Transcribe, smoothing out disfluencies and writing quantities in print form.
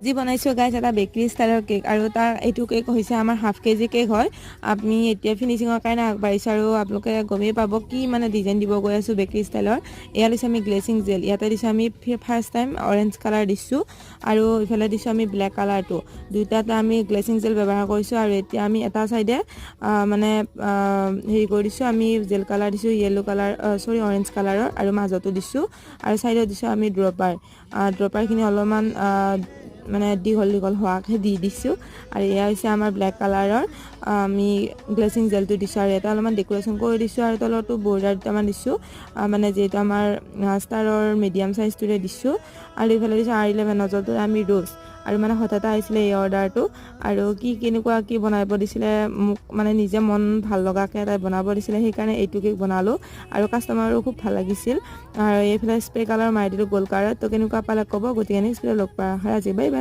যি বনাইছো গাইজ এটা বেকাৰী ষ্টাইলৰ কেক আৰু তাৰ এইটো কেক হৈছে আমাৰ হাফ কেজি কেক হয় আমি এতিয়া ফিনিচিঙৰ কাৰণে আগবাঢ়িছো আৰু আপোনালোকে গমেই পাব কি মানে ডিজাইন দিব গৈ আছো বেকাৰী ষ্টাইলৰ এয়া দিছো আমি গ্লেচিং জেল ইয়াতে দিছো আমি ফাৰ্ষ্ট টাইম অৰেঞ্জ কালাৰ দিছো আৰু ইফালে দিছো আমি ব্লেক কালাৰটো দুইটাতে আমি গ্লেচিং জেল ব্যৱহাৰ কৰিছো আৰু এতিয়া আমি এটা সাইডে মানে হেৰি কৰি দিছো আমি জেল কালাৰ দিছো ইয়েলো কালাৰ সৰি অৰেঞ্জ কালাৰৰ আৰু মাজতো দিছো আৰু সাইডত দিছো আমি ড্ৰপাৰ খিনি অলপমান মানে দীঘল হোৱাকে দি দিছো আৰু এয়া হৈছে আমাৰ ব্লেক কালাৰৰ আমি গ্লেচিং জেলটো দিছো আৰু এটা অলপমান ডেকোৰেশ্যন কৰি দিছো আৰু তলতো বৰ্ডাৰ দুটামান দিছো মানে যেটো আমাৰ ষ্টাৰৰ মিডিয়াম সাইজটোৰে দিছো আৰু ইফালে দিছো R11 নজলটো আমি ৰোজ আৰু মানে হঠাতে আহিছিলে এই অৰ্ডাৰটো আৰু কেনেকুৱা কি বনাব দিছিলে মোক মানে নিজে মন ভাল লগাকে তাই বনাব দিছিলে সেইকাৰণে এইটো কেক বনালো আৰু কাস্টমাৰৰো খুব ভাল লাগিছিল আৰু এইফালে স্প্ৰে কালাৰ মাৰি দিলো গোল্ড কালাৰ তো কেনেকুৱা পালে ক'ব গতিকে নেক্সট ভিডিঅ' লগ পাই আজি বাই বাই।